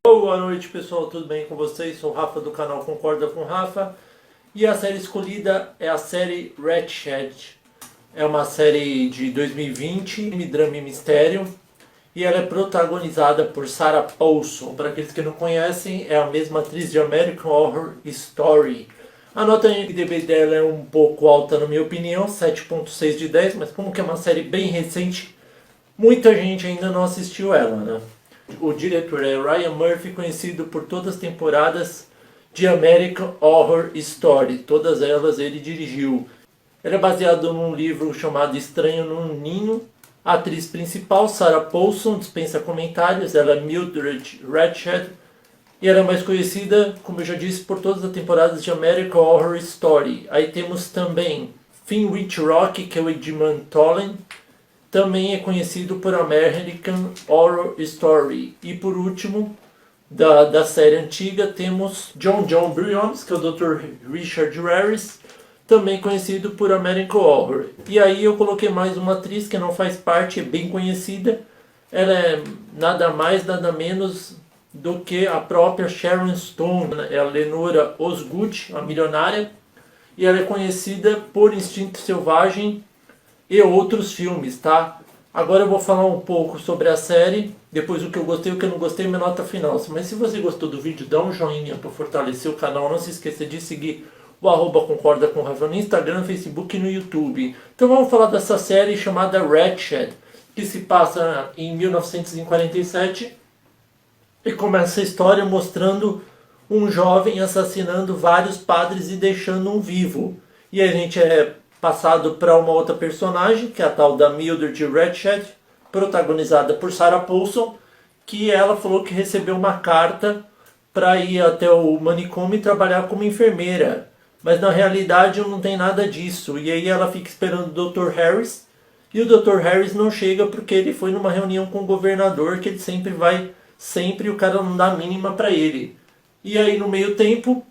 Boa noite, pessoal, tudo bem com vocês? Sou o Rafa do canal Concorda com Rafa e a série escolhida é a série Ratched. É uma série de 2020, drama e mistério, e ela é protagonizada por Sarah Paulson. Para aqueles que não conhecem, é a mesma atriz de American Horror Story. A nota IMDb dela é um pouco alta na minha opinião, 7.6 de 10, mas como que é uma série bem recente, muita gente ainda não assistiu ela, né? O diretor é Ryan Murphy, conhecido por todas as temporadas de American Horror Story. Todas elas ele dirigiu. Ele é baseado num livro chamado Estranho no Ninho. A atriz principal, Sarah Paulson, dispensa comentários. Ela é Mildred Ratched. E ela é mais conhecida, como eu já disse, por todas as temporadas de American Horror Story. Aí temos também Finn Wittrock, que é o Edmund Tolan. Também é conhecido por American Horror Story. E por último, da série antiga, temos John Briones, que é o Dr. Richard Harris, também conhecido por American Horror. E aí eu coloquei mais uma atriz que não faz parte, é bem conhecida. Ela é nada mais, nada menos do que a própria Sharon Stone. É a Lenora Osgood, a milionária. E ela é conhecida por Instinto Selvagem e outros filmes, tá? Agora eu vou falar um pouco sobre a série, depois o que eu gostei e o que eu não gostei, minha nota final. Mas se você gostou do vídeo, dá um joinha para fortalecer o canal. Não se esqueça de seguir o @concorda com Rafa no Instagram, no Facebook e no YouTube. Então vamos falar dessa série chamada Ratched, que se passa em 1947 e começa a história mostrando um jovem assassinando vários padres e deixando um vivo. E a gente é passado para uma outra personagem, que é a tal da Mildred Ratched, protagonizada por Sarah Paulson, que ela falou que recebeu uma carta para ir até o manicômio e trabalhar como enfermeira. Mas na realidade não tem nada disso. E aí ela fica esperando o Dr. Harris, e o Dr. Harris não chega porque ele foi numa reunião com o governador, que ele sempre vai, sempre o cara não dá a mínima para ele. E aí no meio tempo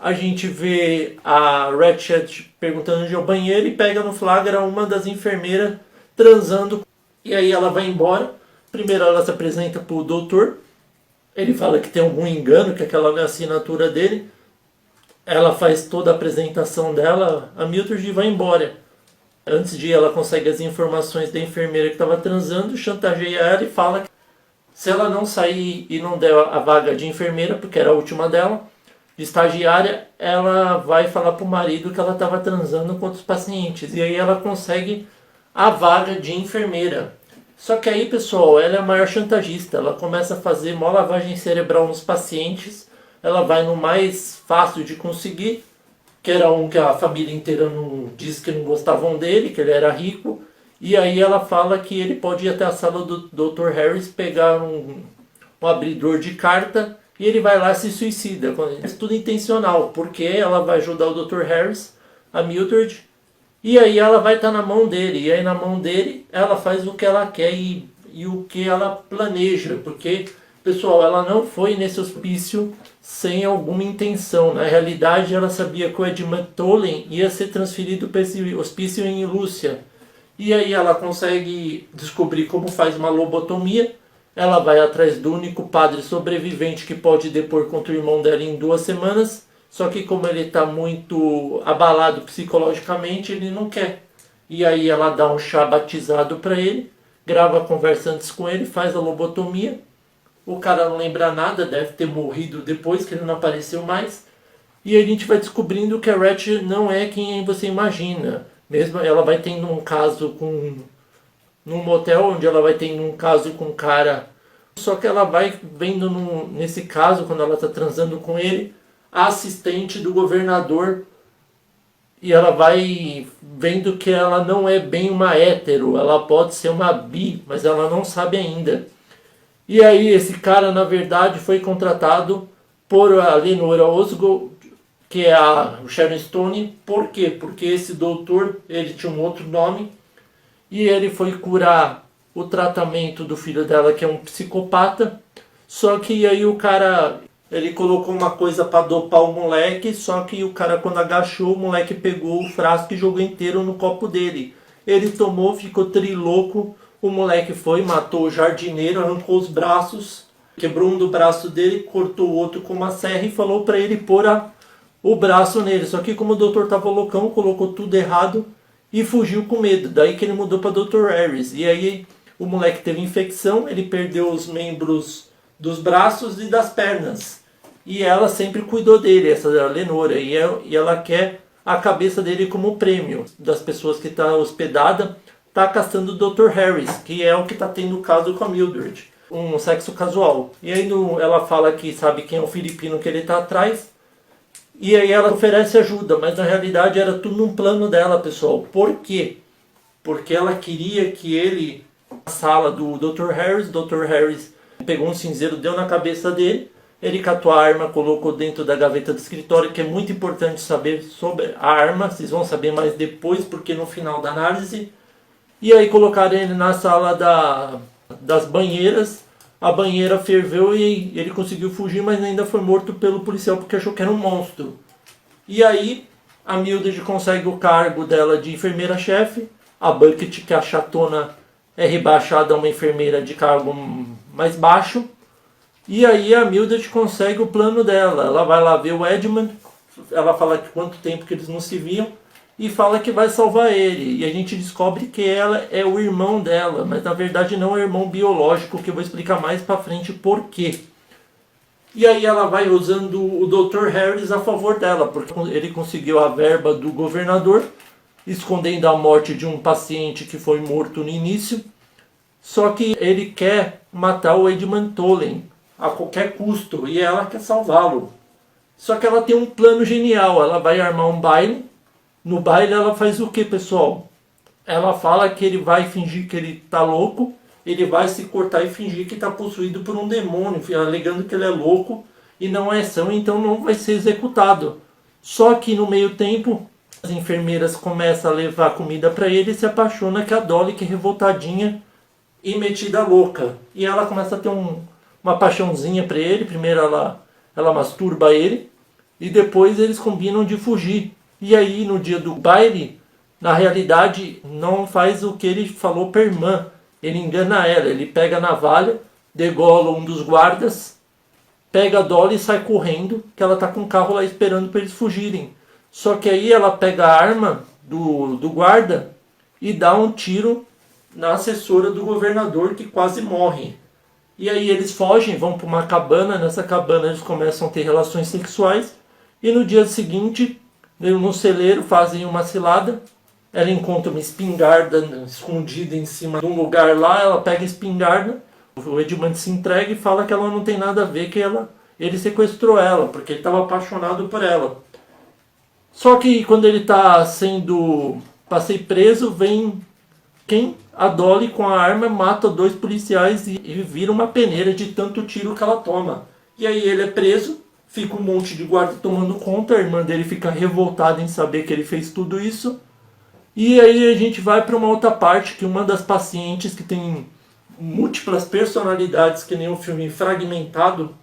a gente vê a Ratched perguntando de ir ao banheiro e pega no flagra uma das enfermeiras transando. E aí ela vai embora. Primeiro ela se apresenta para o doutor. Ele fala que tem algum engano, que aquela não é a assinatura dele. Ela faz toda a apresentação dela. A Mildred vai embora. Antes de ir, ela consegue as informações da enfermeira que estava transando, chantageia ela e fala que se ela não sair e não der a vaga de enfermeira, porque era a última dela, de estagiária, ela vai falar pro marido que ela estava transando com outros pacientes. E aí ela consegue a vaga de enfermeira. Só que aí, pessoal, ela é a maior chantagista. Ela começa a fazer mó lavagem cerebral nos pacientes. Ela vai no mais fácil de conseguir, que era um que a família inteira não disse que não gostavam dele, que ele era rico. E aí ela fala que ele pode ir até a sala do Dr. Harris, pegar um abridor de carta, e ele vai lá e se suicida. Isso tudo intencional, porque ela vai ajudar o Dr. Harris, a Mildred, e aí ela vai estar na mão dele. E aí na mão dele ela faz o que ela quer e o que ela planeja. Porque, pessoal, ela não foi nesse hospício sem alguma intenção. Na realidade ela sabia que o Edmund Tolan ia ser transferido para esse hospício em Lúcia. E aí ela consegue descobrir como faz uma lobotomia. Ela vai atrás do único padre sobrevivente que pode depor contra o irmão dela em 2 semanas. Só que como ele está muito abalado psicologicamente, ele não quer. E aí ela dá um chá batizado para ele, grava a conversa antes com ele, faz a lobotomia. O cara não lembra nada, deve ter morrido depois, que ele não apareceu mais. E a gente vai descobrindo que a Ratched não é quem você imagina. Mesmo ela vai tendo um caso num motel, onde ela vai tendo um caso com um cara. Só que ela vai vendo nesse caso, quando ela está transando com ele, a assistente do governador. E ela vai vendo que ela não é bem uma hétero. Ela pode ser uma bi, mas ela não sabe ainda. E aí esse cara, na verdade, foi contratado por a Lenora Osgood, que é o Sharon Stone. Por quê? Porque esse doutor, ele tinha um outro nome. E ele foi curar o tratamento do filho dela, que é um psicopata. Só que aí o cara, ele colocou uma coisa para dopar o moleque. Só que o cara, quando agachou, o moleque pegou o frasco e jogou inteiro no copo dele. Ele tomou, ficou trilouco. O moleque foi, matou o jardineiro, arrancou os braços quebrou um do braço dele, cortou o outro com uma serra e falou para ele pôr o braço nele. Só que como o doutor tava loucão, colocou tudo errado e fugiu com medo. Daí que ele mudou para Dr. Harris. E aí o moleque teve infecção, ele perdeu os membros dos braços e das pernas. E ela sempre cuidou dele, essa Lenora. E ela quer a cabeça dele como prêmio das pessoas que está hospedada. Tá caçando o Dr. Harris, que é o que tá tendo o caso com a Mildred. Um sexo casual. E aí ela fala que sabe quem é o filipino que ele tá atrás. E aí ela oferece ajuda, mas na realidade era tudo num plano dela, pessoal. Por quê? Porque ela queria que ele, na sala do Dr. Harris pegou um cinzeiro, deu na cabeça dele. Ele catou a arma, colocou dentro da gaveta do escritório, que é muito importante saber sobre a arma. Vocês vão saber mais depois, porque no final da análise. E aí colocaram ele na sala das banheiras. A banheira ferveu e ele conseguiu fugir, mas ainda foi morto pelo policial porque achou que era um monstro. E aí a Mildred consegue o cargo dela de enfermeira-chefe. A Bucket, que é a chatona, é rebaixada a uma enfermeira de cargo mais baixo. E aí a Mildred consegue o plano dela. Ela vai lá ver o Edmund. Ela fala que quanto tempo que eles não se viam. E fala que vai salvar ele. E a gente descobre que ela é o irmão dela. Mas na verdade não é irmão biológico, que eu vou explicar mais pra frente por quê. E aí ela vai usando o Dr. Harris a favor dela. Porque ele conseguiu a verba do governador, escondendo a morte de um paciente que foi morto no início. Só que ele quer matar o Edmund Tolen a qualquer custo. E ela quer salvá-lo. Só que ela tem um plano genial. Ela vai armar um baile. No baile ela faz o que, pessoal? Ela fala que ele vai fingir que ele tá louco, ele vai se cortar e fingir que está possuído por um demônio, alegando que ele é louco e não é são, então não vai ser executado. Só que no meio tempo, as enfermeiras começam a levar comida para ele e se apaixona que a Dolly, que é revoltadinha e metida louca. E ela começa a ter uma paixãozinha para ele. Primeiro ela masturba ele e depois eles combinam de fugir. E aí no dia do baile, na realidade não faz o que ele falou pra irmã. Ele engana ela, ele pega a navalha, degola um dos guardas, pega a Dolly e sai correndo, que ela tá com o carro lá esperando para eles fugirem. Só que aí ela pega a arma do guarda e dá um tiro na assessora do governador, que quase morre. E aí eles fogem, vão para uma cabana. Nessa cabana eles começam a ter relações sexuais. E no dia seguinte, no celeiro, fazem uma cilada. Ela encontra uma espingarda escondida em cima de um lugar lá. Ela pega a espingarda. O Edmund se entrega e fala que ela não tem nada a ver, que ele sequestrou ela, porque ele estava apaixonado por ela. Só que quando ele está para ser preso, vem quem? A Dolly com a arma, mata 2 policiais e vira uma peneira de tanto tiro que ela toma. E aí ele é preso, fica um monte de guarda tomando conta, a irmã dele fica revoltada em saber que ele fez tudo isso. E aí a gente vai para uma outra parte, que uma das pacientes que tem múltiplas personalidades, que nem um filme Fragmentado,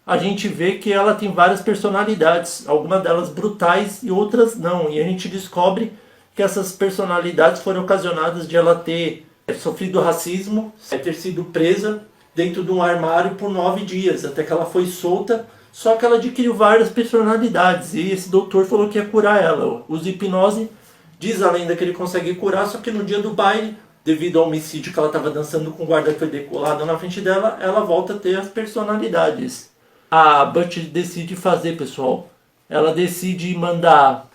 a gente vê que ela tem várias personalidades, algumas delas brutais e outras não. E a gente descobre que essas personalidades foram ocasionadas de ela ter sofrido racismo, ter sido presa dentro de um armário por 9 dias, até que ela foi solta. Só que ela adquiriu várias personalidades e esse doutor falou que ia curar ela. Usa hipnose, diz a lenda que ele consegue curar, só que no dia do baile, devido ao homicídio que ela estava dançando com o guarda que foi decolado na frente dela, ela volta a ter as personalidades. A Butch decide fazer, pessoal. Ela decide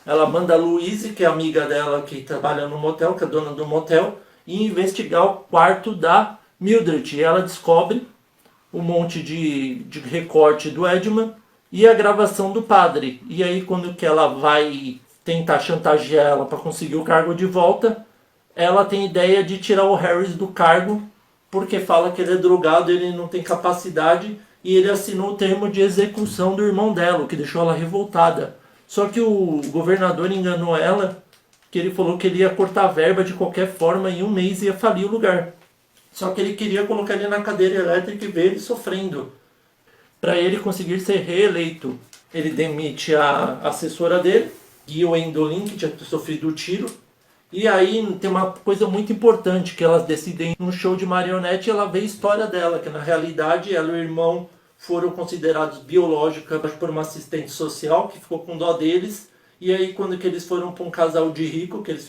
ela manda a Louise, que é amiga dela, que trabalha no motel, que é dona do motel, e investigar o quarto da Mildred. E ela descobre um monte de recorte do Edmund e a gravação do padre. E aí quando que ela vai tentar chantagear ela para conseguir o cargo de volta, ela tem ideia de tirar o Harris do cargo, porque fala que ele é drogado, ele não tem capacidade, e ele assinou o termo de execução do irmão dela, o que deixou ela revoltada. Só que o governador enganou ela, que ele falou que ele ia cortar a verba de qualquer forma e em um mês ia falir o lugar. Só que ele queria colocar ele na cadeira elétrica e ver ele sofrendo, para ele conseguir ser reeleito. Ele demite a assessora dele, Gil Endolin, que tinha sofrido o tiro, E aí tem uma coisa muito importante, que elas decidem num show de marionete e ela vê a história dela, que na realidade ela e o irmão foram considerados biológicos por uma assistente social que ficou com dó deles. E aí quando que eles foram para um casal de rico, que eles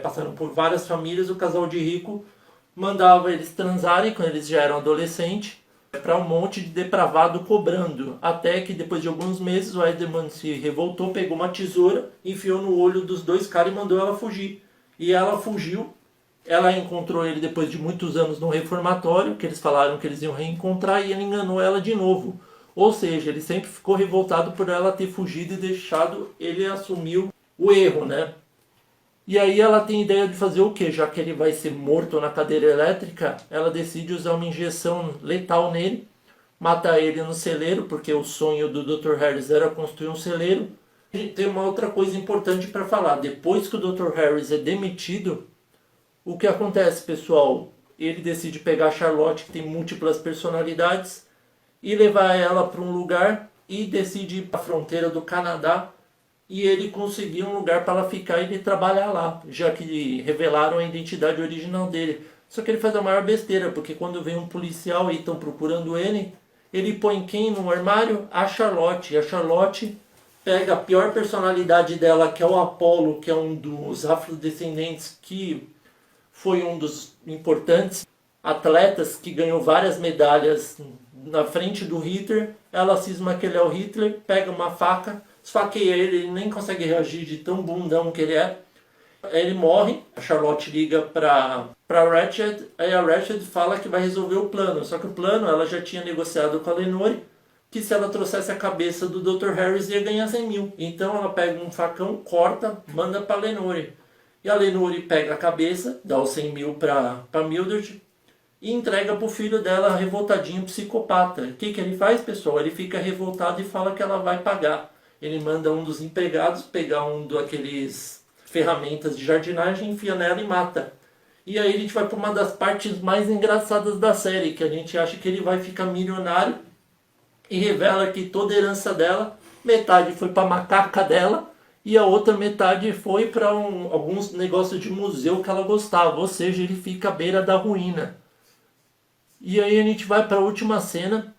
passaram por várias famílias, o casal de rico mandava eles transarem quando eles já eram adolescentes, para um monte de depravado cobrando. Até que depois de alguns meses o Edelman se revoltou, pegou uma tesoura, enfiou no olho dos dois caras e mandou ela fugir. E ela fugiu. Ela encontrou ele depois de muitos anos no reformatório, que eles falaram que eles iam reencontrar, e ele enganou ela de novo. Ou seja, ele sempre ficou revoltado por ela ter fugido e deixado ele assumir o erro, né? E aí ela tem ideia de fazer o quê? Já que ele vai ser morto na cadeira elétrica, ela decide usar uma injeção letal nele, matar ele no celeiro, porque o sonho do Dr. Harris era construir um celeiro. E tem uma outra coisa importante para falar. Depois que o Dr. Harris é demitido, o que acontece, pessoal? Ele decide pegar a Charlotte, que tem múltiplas personalidades, e levar ela para um lugar e decide ir para a fronteira do Canadá. E ele conseguiu um lugar para ela ficar e ele trabalhar lá, já que revelaram a identidade original dele. Só que ele faz a maior besteira, porque quando vem um policial e estão procurando ele põe quem no armário? A Charlotte. E a Charlotte pega a pior personalidade dela, que é o Apollo, que é um dos afrodescendentes que foi um dos importantes atletas que ganhou várias medalhas na frente do Hitler. Ela cisma que ele é o Hitler, pega uma faca, esfaqueia ele, ele nem consegue reagir de tão bundão que ele é. Ele morre, a Charlotte liga pra Ratched, aí a Ratched fala que vai resolver o plano. Só que o plano ela já tinha negociado com a Lenore, que se ela trouxesse a cabeça do Dr. Harris ia ganhar 100 mil. Então ela pega um facão, corta, manda pra Lenore. E a Lenore pega a cabeça, dá os 100 mil pra Mildred e entrega pro filho dela, revoltadinho, psicopata. O que ele faz, pessoal? Ele fica revoltado e fala que ela vai pagar. Ele manda um dos empregados pegar um daqueles ferramentas de jardinagem, enfia nela e mata. E aí a gente vai para uma das partes mais engraçadas da série, que a gente acha que ele vai ficar milionário e revela que toda a herança dela, metade foi para a macaca dela e a outra metade foi para alguns negócios de museu que ela gostava. Ou seja, ele fica à beira da ruína. E aí a gente vai para a última cena,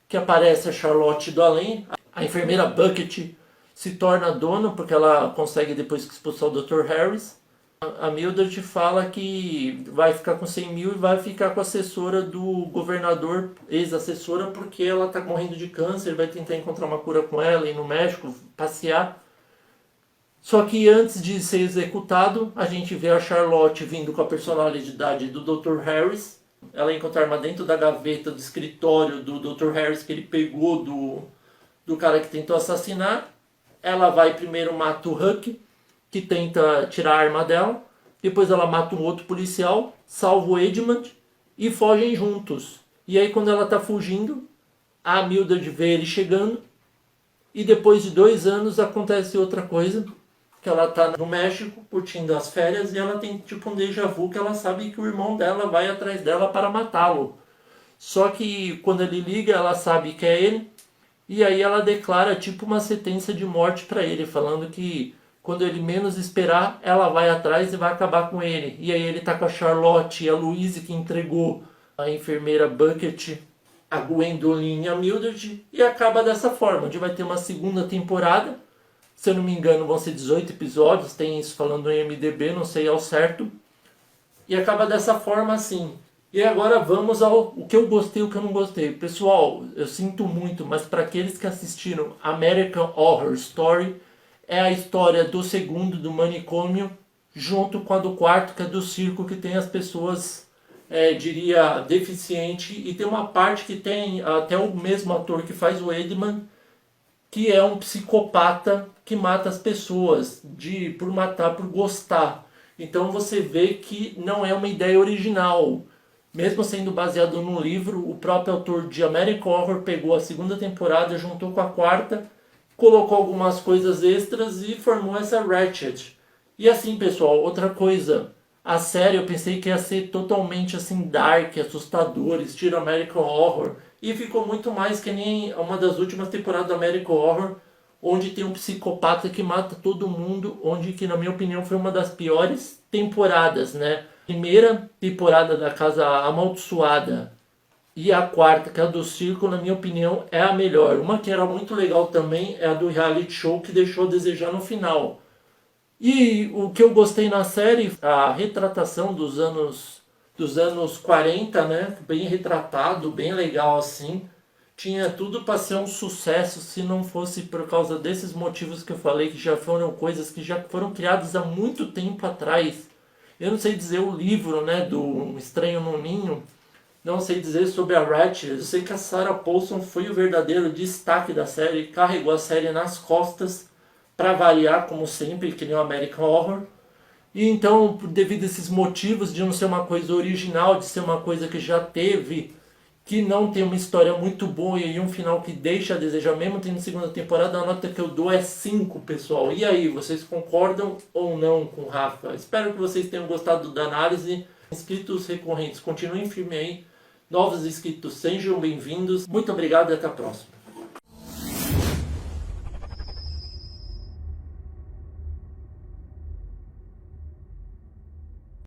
que aparece a Charlotte do além. A enfermeira Bucket se torna dona, porque ela consegue depois expulsar o Dr. Harris. A Mildred fala que vai ficar com 100 mil e vai ficar com a assessora do governador, ex-assessora, porque ela está morrendo de câncer, vai tentar encontrar uma cura com ela, ir no México, passear. Só que antes de ser executado, a gente vê a Charlotte vindo com a personalidade do Dr. Harris. Ela encontra a arma dentro da gaveta do escritório do Dr. Harris que ele pegou do cara que tentou assassinar. Ela vai primeiro mata o Huck, que tenta tirar a arma dela. Depois ela mata um outro policial, salva o Edmund e fogem juntos. E aí quando ela tá fugindo, a Mildred vê ele chegando. E depois de 2 anos acontece outra coisa. Que ela tá no México curtindo as férias e ela tem tipo um déjà vu que ela sabe que o irmão dela vai atrás dela para matá-lo. Só que quando ele liga ela sabe que é ele. E aí ela declara tipo uma sentença de morte para ele, falando que quando ele menos esperar, ela vai atrás e vai acabar com ele. E aí ele tá com a Charlotte e a Louise que entregou a enfermeira Bucket, a Gwendolyn e a Mildred. E acaba dessa forma, onde vai ter uma segunda temporada. Se eu não me engano vão ser 18 episódios, tem isso falando em IMDb, não sei ao certo. E acaba dessa forma assim. E agora vamos ao o que eu gostei e o que eu não gostei. Pessoal, eu sinto muito, mas para aqueles que assistiram American Horror Story, é a história do segundo, do manicômio, junto com a do quarto, que é do circo, que tem as pessoas, diria, deficiente. E tem uma parte que tem até o mesmo ator que faz o Edman, que é um psicopata que mata as pessoas, por matar, por gostar. Então você vê que não é uma ideia original. Mesmo sendo baseado num livro, o próprio autor de American Horror pegou a segunda temporada, juntou com a quarta, colocou algumas coisas extras e formou essa Ratched. E assim, pessoal, outra coisa. A série eu pensei que ia ser totalmente assim dark, assustador, estilo American Horror. E ficou muito mais que nem uma das últimas temporadas do American Horror, onde tem um psicopata que mata todo mundo, onde que na minha opinião foi uma das piores temporadas, né? Primeira temporada da Casa Amaldiçoada e a quarta, que é a do circo, na minha opinião, é a melhor. Uma que era muito legal também é a do reality show, que deixou a desejar no final. E o que eu gostei na série, a retratação dos anos 40, né? Bem retratado, bem legal assim. Tinha tudo para ser um sucesso se não fosse por causa desses motivos que eu falei, que já foram coisas que já foram criadas há muito tempo atrás. Eu não sei dizer o livro, né, do Um Estranho no Ninho, não sei dizer sobre a Rachel. Eu sei que a Sarah Paulson foi o verdadeiro destaque da série, carregou a série nas costas, para variar, como sempre, que nem o American Horror. E então, devido a esses motivos de não ser uma coisa original, de ser uma coisa que já teve, que não tem uma história muito boa e um final que deixa a desejar, mesmo tendo segunda temporada, a nota que eu dou é 5, pessoal. E aí, vocês concordam ou não com o Rafa? Espero que vocês tenham gostado da análise. Inscritos recorrentes, continuem firme aí. Novos inscritos, sejam bem-vindos. Muito obrigado e até a próxima.